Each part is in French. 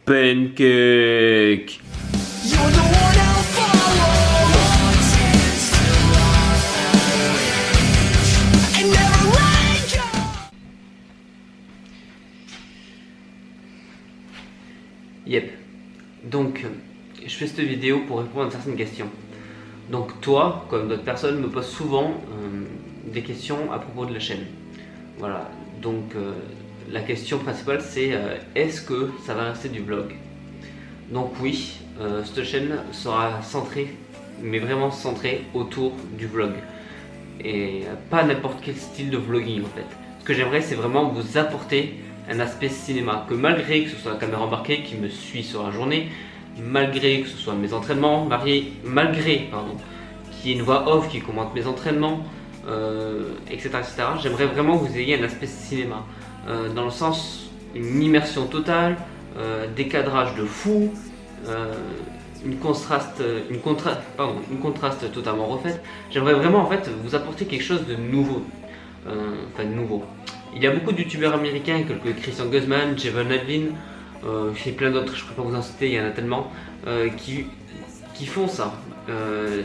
Pancake. Yep. Donc, je fais cette vidéo pour répondre à certaines questions. Donc toi, comme d'autres personnes, me posent souvent des questions à propos de la chaîne. Voilà. Donc la question principale c'est est-ce que ça va rester du vlog? Donc oui, cette chaîne sera centrée, mais vraiment centrée autour du vlog. Et pas n'importe quel style de vlogging en fait. Ce que j'aimerais c'est vraiment vous apporter un aspect cinéma. Que malgré que ce soit la caméra embarquée qui me suit sur la journée, malgré que ce soit mes entraînements, malgré qu'il y ait une voix off qui commente mes entraînements, etc. J'aimerais vraiment que vous ayez un aspect cinéma. Dans le sens, une immersion totale, des cadrages de fou, une contraste totalement refaite. J'aimerais vraiment en fait vous apporter quelque chose de nouveau. Il y a beaucoup de youtubeurs américains, quelques Christian Guzman, Jevon Advin, et plein d'autres, je ne peux pas vous en citer, il y en a tellement, qui font ça.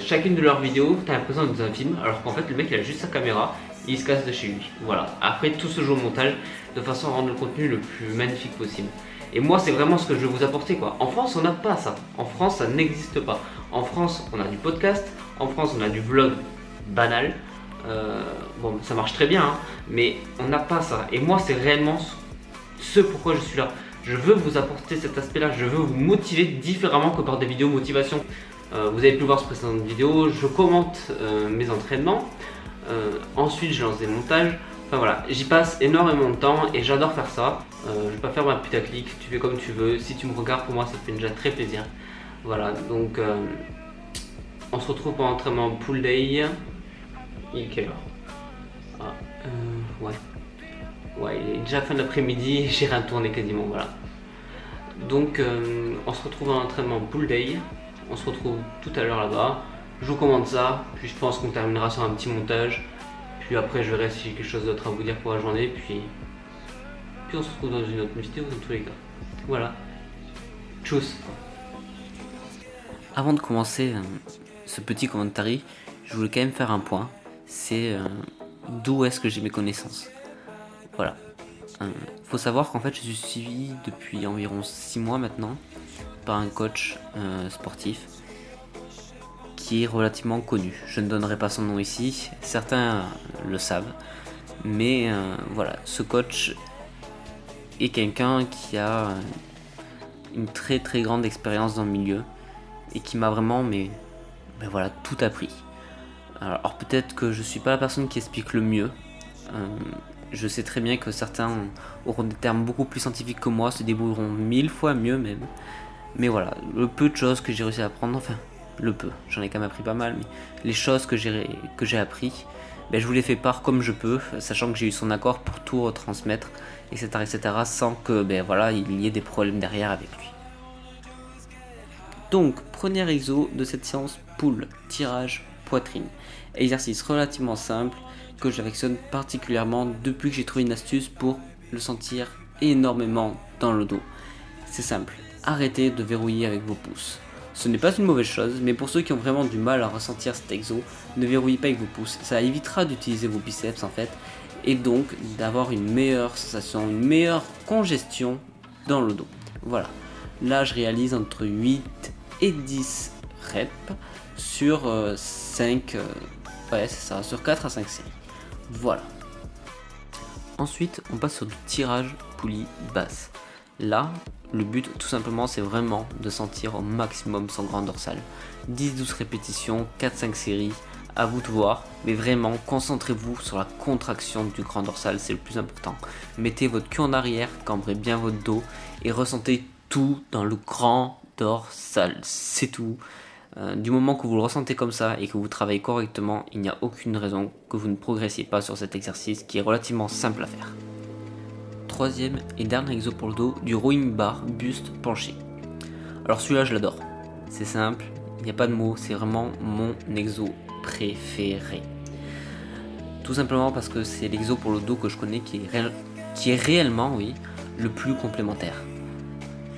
Chacune de leurs vidéos, tu as l'impression d'être dans un film, alors qu'en fait le mec il a juste sa caméra, il se casse de chez lui. Voilà. Après tout se joue au montage, de façon à rendre le contenu le plus magnifique possible. Et moi c'est vraiment ce que je veux vous apporter quoi. En France on n'a pas ça, en France ça n'existe pas. En France on a du podcast, en France on a du vlog banal. Bon ça marche très bien hein, mais on n'a pas ça. Et moi c'est réellement ce pourquoi je suis là. Je veux vous apporter cet aspect là, je veux vous motiver différemment que par des vidéos motivation. Vous avez pu le voir sur précédente vidéo, je commente mes entraînements, ensuite je lance des montages, enfin voilà, j'y passe énormément de temps et j'adore faire ça. Je vais pas faire ma putaclic, tu fais comme tu veux, si tu me regardes pour moi ça fait déjà très plaisir. Voilà, donc on se retrouve pour l'entraînement pull day. Il est quelle heure? Ouais, il est déjà fin d'après-midi, j'ai rien tourné quasiment, voilà. Donc on se retrouve en entraînement pull day. On se retrouve tout à l'heure là-bas. Je vous commande ça, puis je pense qu'on terminera sur un petit montage. Puis après je verrai si j'ai quelque chose d'autre à vous dire pour la journée. Puis on se retrouve dans une autre vidéo dans tous les cas. Voilà. Tchuss. Avant de commencer ce petit commentaire, je voulais quand même faire un point. C'est d'où est-ce que j'ai mes connaissances. Voilà. Faut savoir qu'en fait je suis suivi depuis environ 6 mois maintenant par un coach sportif qui est relativement connu. Je ne donnerai pas son nom ici, certains le savent, mais voilà, ce coach est quelqu'un qui a une très très grande expérience dans le milieu et qui m'a vraiment voilà, tout appris. Alors peut-être que je suis pas la personne qui explique le mieux. Je sais très bien que certains auront des termes beaucoup plus scientifiques que moi, se débrouilleront 1000 fois mieux même. Mais voilà, le peu de choses que j'ai réussi à apprendre, enfin le peu, j'en ai quand même appris pas mal, mais les choses que j'ai appris, je vous les fais part comme je peux, sachant que j'ai eu son accord pour tout retransmettre, etc. sans que voilà, il y ait des problèmes derrière avec lui. Donc, premier exo de cette séance pull, tirage, poitrine. Exercice relativement simple que j'affectionne particulièrement depuis que j'ai trouvé une astuce pour le sentir énormément dans le dos. C'est simple. Arrêtez de verrouiller avec vos pouces. Ce n'est pas une mauvaise chose, mais pour ceux qui ont vraiment du mal à ressentir cet exo, ne verrouillez pas avec vos pouces. Ça évitera d'utiliser vos biceps en fait, et donc d'avoir une meilleure sensation, une meilleure congestion dans le dos. Voilà. Là, je réalise entre 8 et 10 reps sur 5, sur 4 à 5 séries. Voilà. Ensuite, on passe sur du tirage poulie basse. Là, le but tout simplement c'est vraiment de sentir au maximum son grand dorsal. 10-12 répétitions, 4-5 séries, à vous de voir, mais vraiment concentrez-vous sur la contraction du grand dorsal, c'est le plus important. Mettez votre cul en arrière, cambrez bien votre dos et ressentez tout dans le grand dorsal, c'est tout. Du moment que vous le ressentez comme ça et que vous travaillez correctement, il n'y a aucune raison que vous ne progressiez pas sur cet exercice qui est relativement simple à faire. Troisième et dernier exo pour le dos, du rowing bar buste penché. Alors celui-là je l'adore, c'est simple, il n'y a pas de mots, c'est vraiment mon exo préféré. Tout simplement parce que c'est l'exo pour le dos que je connais qui est réellement le plus complémentaire.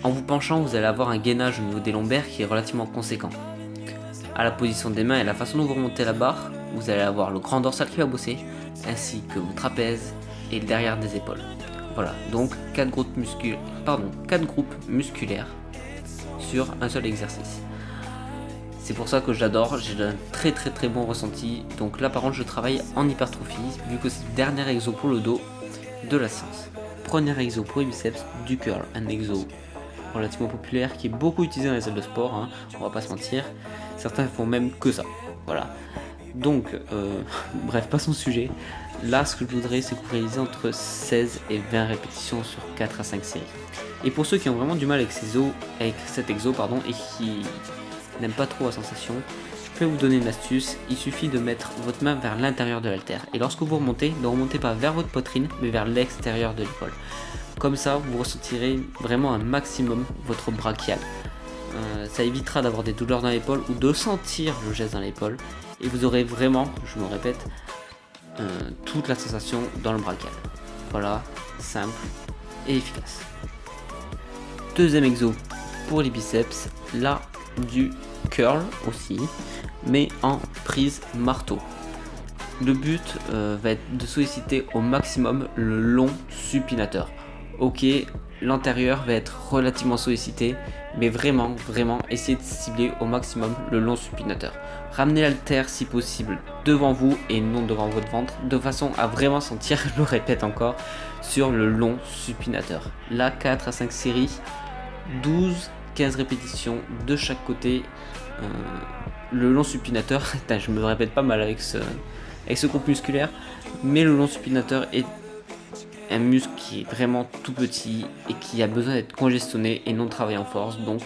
En vous penchant, vous allez avoir un gainage au niveau des lombaires qui est relativement conséquent. À la position des mains et la façon dont vous remontez la barre, vous allez avoir le grand dorsal qui va bosser, ainsi que vos trapèzes et le derrière des épaules. Voilà, donc 4 groupes musculaires sur un seul exercice. C'est pour ça que j'adore, j'ai un très bon ressenti. Donc là par contre je travaille en hypertrophie, vu que c'est le dernier exo pour le dos de la séance. Premier exo pour les biceps, du curl, un exo relativement populaire qui est beaucoup utilisé dans les salles de sport, hein, on va pas se mentir. Certains font même que ça. Voilà. Donc, bref, passons au sujet. Là, ce que je voudrais, c'est que vous réalisez entre 16 et 20 répétitions sur 4 à 5 séries. Et pour ceux qui ont vraiment du mal avec cet exo, et qui n'aiment pas trop la sensation, je peux vous donner une astuce. Il suffit de mettre votre main vers l'intérieur de l'haltère. Et lorsque vous remontez, ne remontez pas vers votre poitrine, mais vers l'extérieur de l'épaule. Comme ça, vous ressentirez vraiment un maximum votre brachial. Ça évitera d'avoir des douleurs dans l'épaule ou de sentir le geste dans l'épaule. Et vous aurez vraiment, je me répète, toute la sensation dans le brachial. Voilà, simple et efficace. Deuxième exo pour les biceps, là du curl aussi, mais en prise marteau. Le but va être de solliciter au maximum le long supinateur. Ok, l'antérieur va être relativement sollicité, mais vraiment essayez de cibler au maximum le long supinateur. Ramenez l'haltère si possible devant vous et non devant votre ventre, de façon à vraiment sentir, je le répète encore, sur le long supinateur. Là, 4 à 5 séries, 12-15 répétitions de chaque côté. Le long supinateur, je me répète pas mal avec ce groupe musculaire, mais le long supinateur est un muscle qui est vraiment tout petit et qui a besoin d'être congestionné et non travaillé en force. Donc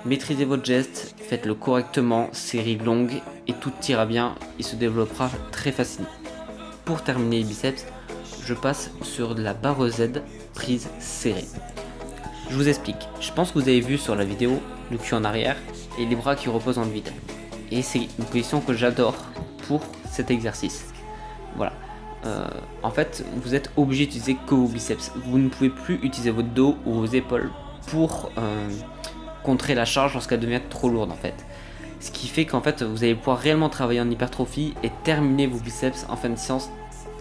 maîtrisez votre geste, faites-le correctement, série longue et tout ira bien, il se développera très facilement. Pour terminer les biceps, je passe sur de la barre Z prise serrée. Je vous explique, je pense que vous avez vu sur la vidéo le cul en arrière et les bras qui reposent en vide. Et c'est une position que j'adore pour cet exercice. Voilà. En fait, vous êtes obligé d'utiliser que vos biceps. Vous ne pouvez plus utiliser votre dos ou vos épaules pour contrer la charge lorsqu'elle devient trop lourde en fait. Ce qui fait qu'en fait, vous allez pouvoir réellement travailler en hypertrophie et terminer vos biceps en fin de séance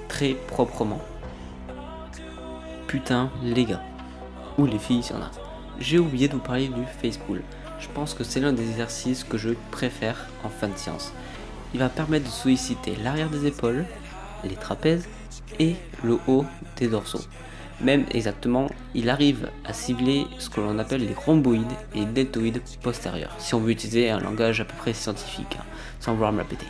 très proprement. Putain, les gars, ou les filles s'il y en a, j'ai oublié de vous parler du face pull. Je pense que c'est l'un des exercices que je préfère en fin de séance. Il va permettre de solliciter l'arrière des épaules, les trapèzes et le haut des dorsaux. Même exactement, il arrive à cibler ce que l'on appelle les rhomboïdes et deltoïdes postérieurs, si on veut utiliser un langage à peu près scientifique, sans vouloir me la péter.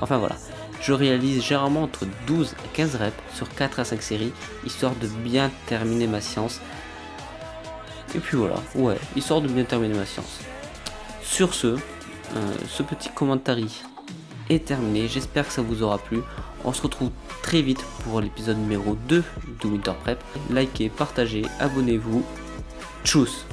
Enfin voilà, je réalise généralement entre 12 à 15 reps sur 4 à 5 séries, histoire de bien terminer ma séance. Et puis voilà, ouais, histoire de bien terminer ma séance. Sur ce petit commentaire est terminé, j'espère que ça vous aura plu. On se retrouve très vite pour l'épisode numéro 2 de Winter Prep. Likez, partagez, abonnez-vous. Tchuss!